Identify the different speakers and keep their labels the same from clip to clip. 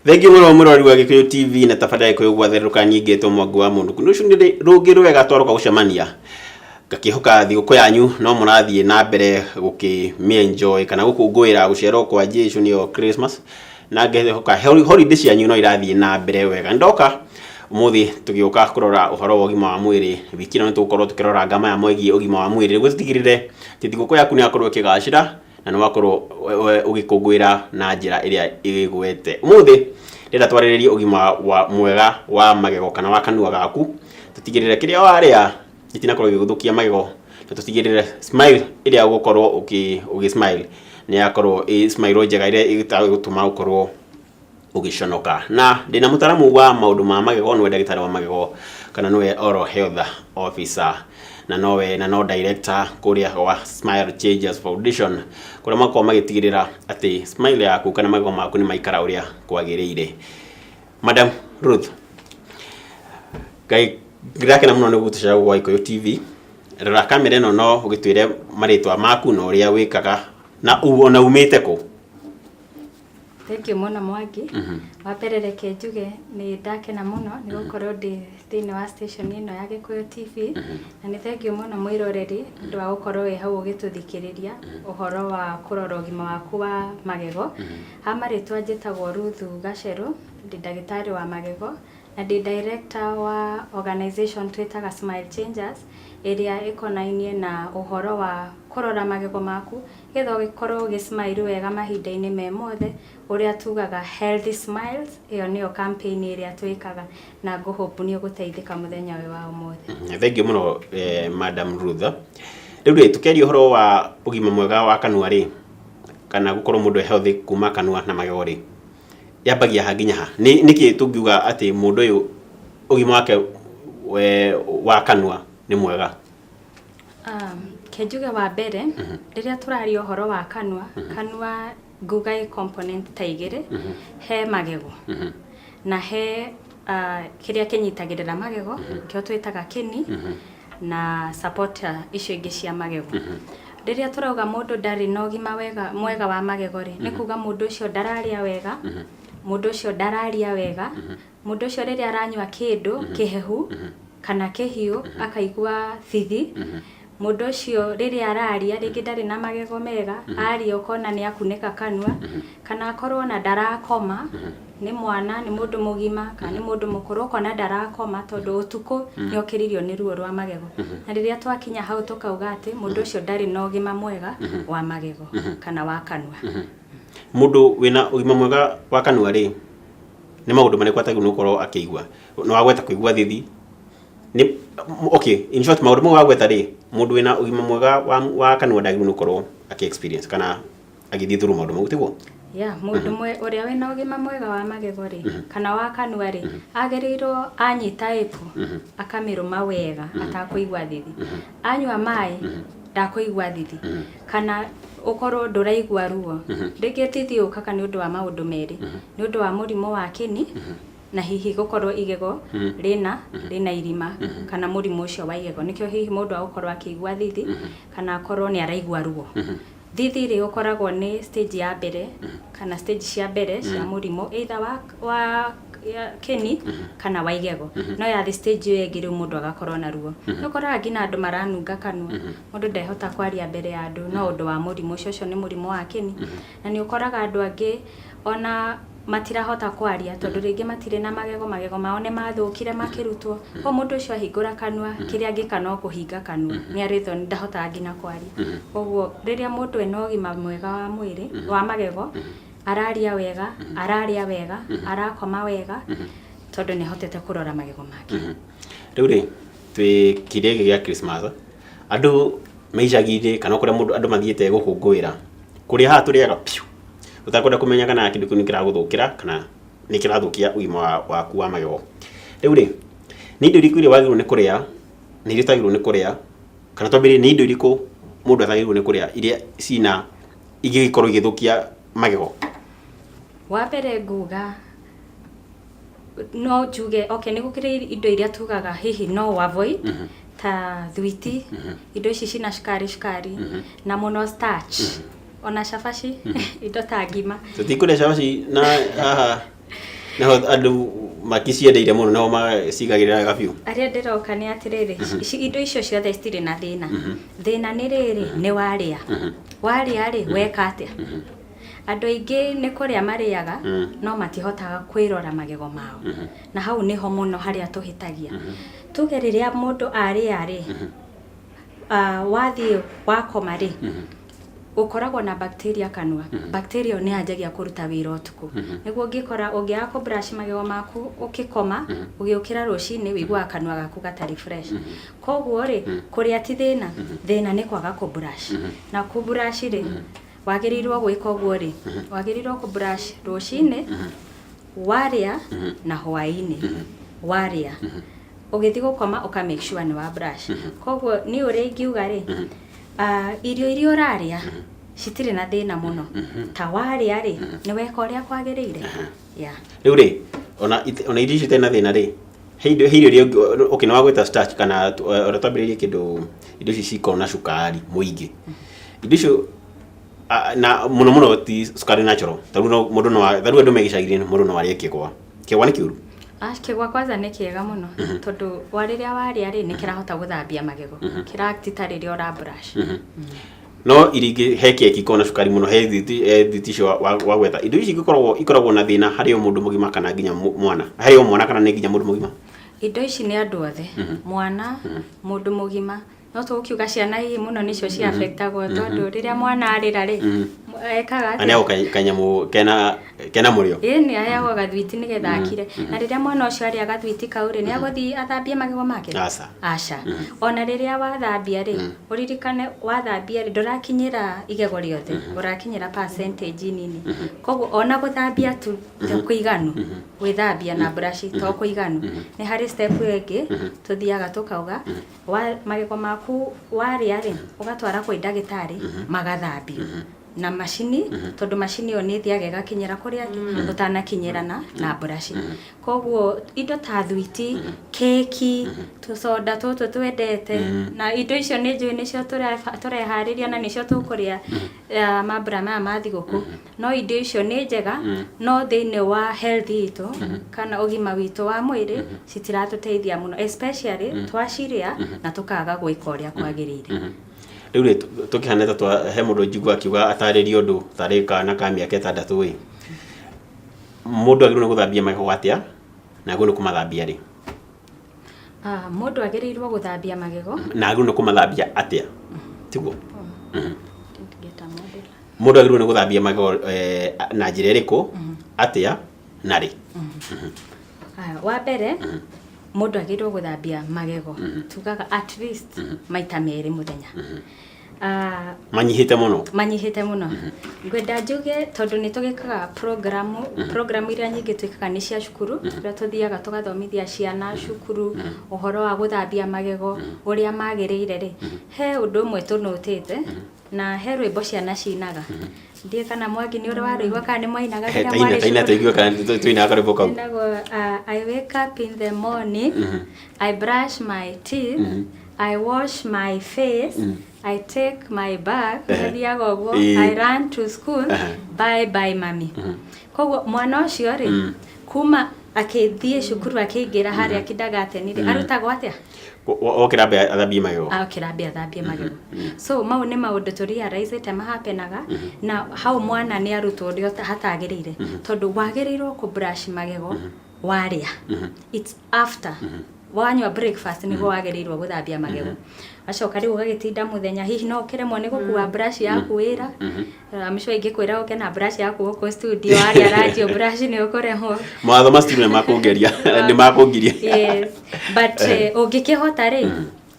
Speaker 1: Thengi muno murori wa Gikuyu TV na tafadhali kuyugwa theruka nyingi to mwangu wa mundu kunushu ndi rungi rwega twaroka gucemania ngakihoka thiguku yanyu no murathie na mbere gukimienjoy kana gukungwira gucerwo kwa Jesũ nio Christmas na ngehoka holiday cianyu no irathie na mbere wega ndoka umuthi tugiuka kurora uhoro wa ugima wa mwiri wiki no tukorwo tukirora ngama ya mwegi ugima wa mwiri gutigirire thiguku yaku ni akorwo kigacira na no akorwo ugikungwira na njira iria igwete umuthi ndenda twariririe ugima wa mwega wa magego kana wa kanua gaku tutigirire kiria waria itinakorwo iguthukia magego tutigirire smile iria ugukorwo ugi smile ni akorwo smile njega iria igutuma ukorwo ugiconoka na ndina mutaramu wa maundu ma magego no ndagitari wa magego kana nowe oral health officer na no director kuria wa Smile Changes Foundation kuria mako magitigirira ati smile yaku kana magego maku ni maikara uria kwagirire. Madam Ruth gai grakena muno nigutucira gwa Gikuyu TV rora kamera ino no ugitwire maritwa maku no uria wikaga na uona umite ku.
Speaker 2: Thank you muno Mwangi. Waperereke njuge ni ndakena muno ni gukorwo ndi thini wa station ino ya Gikuyu TV na ni thank you muno mwiroreri ndu wa gukorwo we hau ugituthikiriria uhoro wa kurora ugima waku wa magego. Ha maritwa njitagwo Ruth Gacheru ndi ndagitari wa magego na ndi director wa organization twitaga Smile Changes area ikonainie na uhoro wa kurora magego maku getho gikorwo gismile wega mahinda-ini me mothe uria tugaga healthy smiles iyo niyo campaign iria twikaga na nguhope ni uguteithika muthenya we wa umothe.
Speaker 1: Thank you muno Madam Ruth. Riu tukeria uhoro wa ugima mwega wa kanua ri kana gukorwo mundu healthy kuma kanua na magego ri yambagia hanginya ha niki tungiuga ati mundu uyu ugima wake wa kanua ni mwega.
Speaker 2: Kejuge wa mbere riria turaria uhoro wa kanua kanua nguga i component ta igire he magego na he kiria kinyitagirira magego kio twitaga kini na supporter icio ingi cia magego. Riria turauga mundu ndari na ugima mwega wa magego ri ni kuga mundu ucio ndararia wega mundu ucio ndararia wega mundu ucio riria aranywa kindu kihehu kana kihiu akaigua thithi mundu ucio riria araria ringi ndari na magego mega aria ukona ni akunika kanua kana akorwo na ndarakoma ni mwana ni mundu mugima kana ni mundu mukuru ukona ndarakoma tondu utuku ni okiririo ni ruo rwa magego na riria twakinya hau tukauga ati mundu ucio ndari na ugima mwega wa magego kana wa kanua.
Speaker 1: Mundu wina ugima mwega wa kanua ri ni maundu mane kwatagu nukorwo akigwa no agweta kuigwa thithi ni okay in short maundu mo agweta ri mundu wina ugima mwega wa kanua ndagi nukorwo experience kana agithii thuru maundu magutiguo.
Speaker 2: Mundu uria wina ugima mwega wa magego ri kana wa kanua ri agereirwo anyita epu akamiruma wega atakuigwa thithi anywa mai ndakuigwa thithi kana ukorwo nduraigwa ruo ringi thithi ukaka ni undu wa maundu meri ni undu wa murimo wa kini na hihi gukorwo igego rina irima kana murimu ucio wa igego nikio hihi mundu agukorwo akigwa thithi kana akorwo ni araigwa ruo. Thithi ri ukoragwo ni stage ya mbere kana stage cia mbere cia murimu either wa kini kana wa igego no ya the stage yo ingire mundu agakorwo na ruo no koraga ngina andu maranunga kanua mundu ndehota kwaria mbere ya andu no undu wa murimu ucio ni murimu wa kini na ni ukoraga andu angi ona matirahota kwaria tondu ringi matire na magego mao ne mathukire makirutwo ko mundu ucio ahingura kanua kiria angika no kuhinga kanua ni aritho ndahota ngina kwaria koguo riria mundu ena ugima mwega wa mwiri wa magego araria wega arakoma wega tondu ni hotete kurora magego make.
Speaker 1: Riu ri twi kirege gya Christmas andu meicagire kana kuria mundu andu mathiete gukungwira kuria ha turiaga piu utakwenda kumenya kana kindu kinu kiraguthukira kana ni kirathukia ugima waku wa magego. Riu ri ni indo iriku iria wagirwo ni kuria ni irio tagirwo ni kuria kana twambire ni indo iriku mundu athagirwo ni kuria iria cina igikorwo igithukia magego.
Speaker 2: Wa mbere nguga no njuge okay ni gukire indo iria tugaga hihi no avoid ta thwiti indo ici cina shikari na muno starch ona shafashi indo ta ngima
Speaker 1: tutikure shafashi na haha No andu makiciendeire muno no macigagirira gabiu
Speaker 2: aria ndiroka ni atiriri indo icio ciothe citire na thina thina ni riri ni waria ri weka atia andu aingi ni kuria mariaga no matihotaga kwirora magego mao na hau niho muno haria tuhitagia tuge riria mundu aria ri wathie wakoma ri ukoragwo na bacteria kanua bacteria ni anjagia kuruta wira utuku niguo ngikora ungiaga ku brush magego maku ukikoma ugiukira rucini wigua kanua gaku gatari fresh koguo ri kuria ti thina ni kwaga ku brush na ku brush ri wagirirwo gwika uguo ri wagirirwo ku brush rucini waria na hwaini waria ugithi gukoma uka make sure ni wa brush koguo ni uri ngiuga ri irio uraria citire na thina muno ta waria ri ni weka uria kwagiriire
Speaker 1: riu ri ona irio icio tena thina ri hirio ukina wa gwita starch kana uratambiririe kindu irio ici ciko na cukari muingi irio icio na muno ti sukari natural taru no mundu no taru andu megicagire mundu no arie kigwa ni kiuru
Speaker 2: kigwa kwanza ni kiega muno tondu wariria waria ri ni kirahota guthambia magego kirakita riria ura brush no iringi he keki kona cukari muno he thitisho wa gwetha indo ici ikoragwo na thina hari mundu mugima kana nginya mwana hari mwana kana nginya mundu mugima indo ici ni andu othe mwana mundu mugima no tukiuga ciana hii muno nicio cia affectagwo tondu riria mwana arira ri ekaga
Speaker 1: ania kanyamu kena murio
Speaker 2: ni ayago gathwiti nigetha akire na riria mwana ucio ari agathwiti kauri ni aguthi athambie magego make aca ona riria wathambia ri uririkane wathambia ri ndurakinyira igego riothe urakinyira percentage nini koguo ona guthambia tu kuiganu withambia na brush to kuiganu ni hari step ingi tuthiaga tukauga magego maku waria ri ugatwara kwa ndagitari magathambio na machini tondu machini yo ni thiaga gakinyira kuria utanakinyirana na brush koguo indo ta thwiti keki tusoda tutu twendete na indo icio ni njui nicio turehariria na nicio tukuria mabura maya ma thiguku no indo icio ni njega no thiini wa health itu kana ugima witu wa mwiri citiratuteithia muno especially twaciria na tukaga gwika uria kwagirire
Speaker 1: riu ri tukihaneta twa he mundu njigua akiuga ataririe undu tari kana ka miaka 6 wi mundu agirirwo guthambia magego atia na agirirwo kumathambia ri
Speaker 2: mundu agirirwo guthambia magego
Speaker 1: na agirirwo kumathambia atia tiguo mundu agirirwo guthambia magego na njira iriku atia na ri
Speaker 2: wa mbere mundu agirirwo guthambia magego tugaga at least maita meri muthenya
Speaker 1: manyihite muno ngwenda njuge tondu ni tugikaga program iria nyingi twikaga ni cia cukuru ria tuthiaga tugathomithia ciana cukuru uhoro wa guthambia magego uria magiriire ri he undu umwe tunotete na he rwimbo ciana cinaga ndie kana mwangi ni uri warigwa kana ni mwainaga rira mwari taina taigua kana tuinaga rwimbo kau
Speaker 2: I wake up in the morning I brush my teeth I wash my face I take my bag I run to school bye mommy koguo mwana ucio ri kuma akithie cukuru akiingira hari akindagatenire arutagwo atia
Speaker 1: okirambia athambie magego
Speaker 2: athambie magego so mau ni maundu turiarize te mahapenaga na hau mwana ni arutwo uri hatagirire tondu wagirirwo ku brush magego waria it's after wanywa breakfast nigo wagirirwo guthambia magego acoka riu ugagitinda muthenya hihi no kiremwo ni gukua brush yaku wira amisho ingikwira uke na brush yaku uko studio aria radio brush ni ukorehwo
Speaker 1: matho mastiru makungeria ni makungiria
Speaker 2: yes but ungikihota ri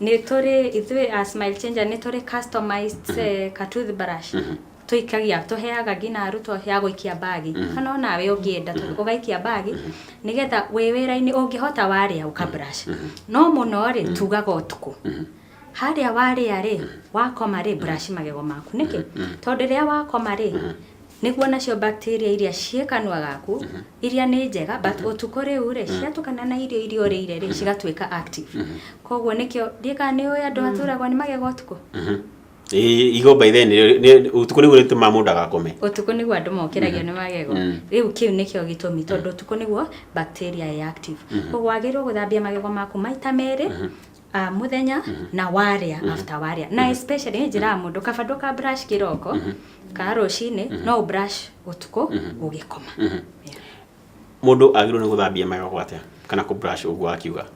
Speaker 2: ni turi ithui a Smile Changer ni turi customized ka toothbrush tuikagia tuheaga ngina arutwo ya guikia bagi kana nawe ungienda ugaikia bagi nigetha we wira-ini ungihota waria uka brush no muno ri tugaga utuku haria waria ri wakoma ri brush magego maku niki tondu ria wakoma ri niguo nacio bacteria iria ciekanwa gaku iria ni njega but utuku riu ri ciatukana na irio riire ri cigatuika active koguo nikio ndika ni uya andu aturagwo ni magego utuku
Speaker 1: Igo by then utuko niguo rituma mundu agakome.
Speaker 2: Utuko niguo andu mokiragio ni magego. Riu kiu nikio gitumi tondu utuko niguo bacteria ĩ active. Koguo wagirwo guthambia magego maku maita meri muthenya na waria after waria. Na especially njira mundu kabando ka brush kiroko ka rucini no brush utuko ugikoma.
Speaker 1: Mundu agirwo ni guthambia magego atia kana ku brush uguo akiuga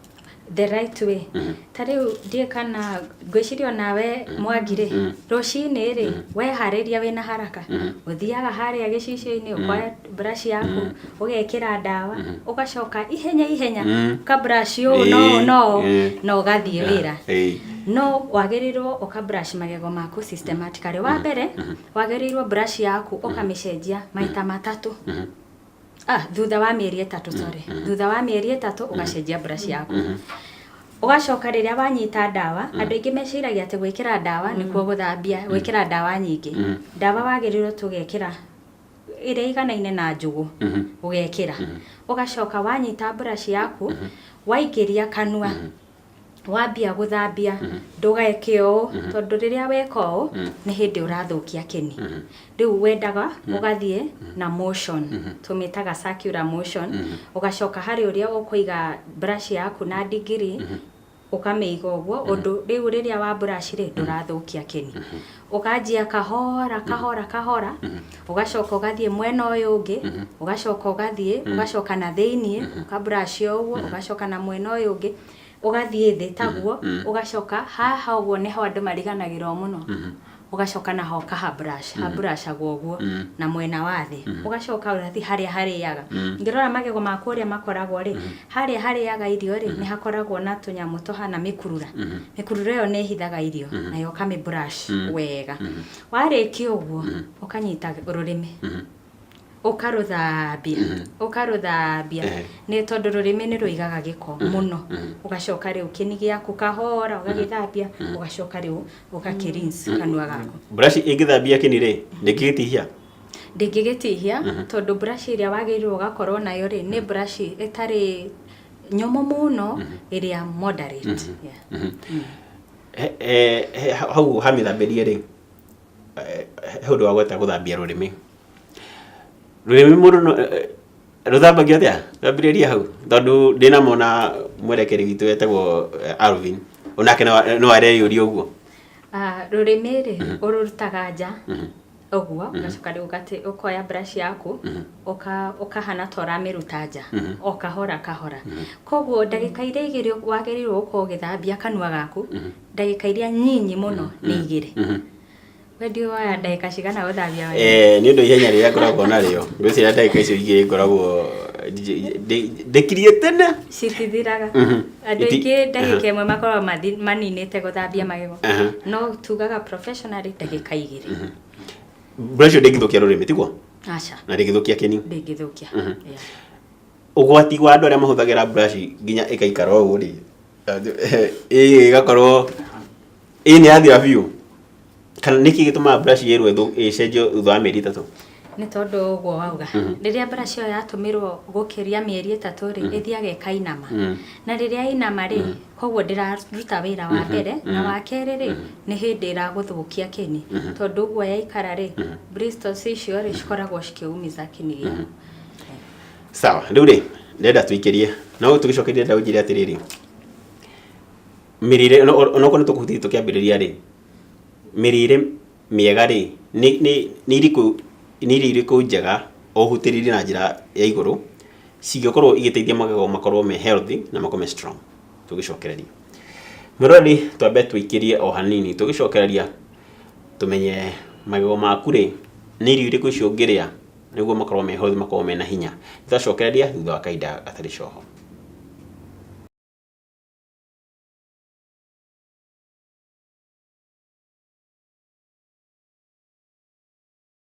Speaker 2: the right way. Tariu die kana gwicirio nawe mwagire rucini ri we hariria wina haraka uthiaga haria gicicio-ini ukoya brush yaku ugekira dawa ugacoka ihenya ka brush yo no gathie wira no wagirirwo uka brush magego maku systematically. Wa mbere wagirirwo brush yaku ukamicenjia maita matatu thutha wa mieri 3 sorry thutha wa mieri 3 ugacenjia brush yaku ugacoka riria wanyita dawa andu ingi meciragia ati gwikira dawa nikuo guthambia gwikira dawa nyingi dawa wagirirwo tugekira iria iganaine na njugu ugekira ugacoka wanyita brush yaku waikiria kanua wambia guthambia ndugeke o tondu riria weka o ni hindi urathukia keni. Riu wendaga ugathie na motion tumitaga circular motion ugacoka hari uria ukuiga brush yaku na degree ukameiga uguo undu riu riria wa brush ri ndurathukia keni. Ukanjia kahora ugacoka ugathie mwena uyu ungi ugacoka ugathie ugacoka na thiini uka brush uguo ugacoka na mwena uyu ungi ugathie thi taguo ugacoka haha uguo niho andu mariganagira muno ugacoka naho ka brush aguo na mwena wa thi ugacoka urathi haria hariaga ngirora magego maku uria makoragwo ri haria hariaga irio ri ni hakoragwo na tunyamu tohana mikurura iyo ni hithaga irio nayo kami brush wega wariki uguo ukanyita rurimi ukaruthambia ni tondu rurimi ni ruigaga giko muno ugacoka riu kini giaku kahora ugagithambia ugacoka riu ugakirinse kanua gaku.
Speaker 1: Brush igithambia kini ri
Speaker 2: ndingigitihia tondu brush iria wagirirwo ugakorwo nayo ri ni brush itari nyomo muno iria moderate.
Speaker 1: Hau hamithambirie ri hundu wa gweta guthambia rurimi mundu ruthambagio atia thambiriria hau tondu ndina mona mwerekeri witu wetagwo Alvin onake no areyuria uguo
Speaker 2: rurimi ri urutaga nja uguo ugacoka riu ukoya brush yaku ukahana tora miruta nja okahora koguo ndagika iria igiri wagirirwo ukogithambia kanua gaku ndagika iria nyinyi muno ni igiri wedio wa ndagika cigana uthambia
Speaker 1: ni undu ihenya riria ngoragwo nario ngwiciria ndagika icio igiri ngoragwo ndekirie tene
Speaker 2: citithiraga andu ingi ndagika imwe makorwo maninite guthambia magego no tugaga professionally ndagika igiri
Speaker 1: brush ndingithukia rurimi tiguo
Speaker 2: acha
Speaker 1: na ndingithukia keni
Speaker 2: ndingithukia
Speaker 1: ugwati wa andu aria mahuthagira brush nginya ikaikara uguo ri igakorwo ni athira biu kana niki gituma brush yeru icenjio thutha wa mieri 3
Speaker 2: ni tondu uguo wauga riria brush yo yatumirwo gukiria mieri 3 ri ithiaga ikainama na riria inama ri koguo ndiraruta wira wa mbere na wa keri ri ni hindi iraguthukia keni tondu uguo yaikara ri bristles icio ri cikoragwo cikiumiza keni gia.
Speaker 1: Sawa riu ri ndenda tuikirie no tugicokeria ndaujire atiriri mirire onoko ni tukuhuti tukiambiriria ri mirire miega ri ni iriku njega ohutiririe na njira ya iguru cigikorwo igiteithia magego makorwo me healthy na makorwo strong. Tugicokereria mirori twambe twikirie o hanini tugicokereria tumenye magego maku ri ni irio iriku cio ngiria niguo makorwo me healthy makorwo me na hinya. Tutacokereria thutha wa kaida atari coho.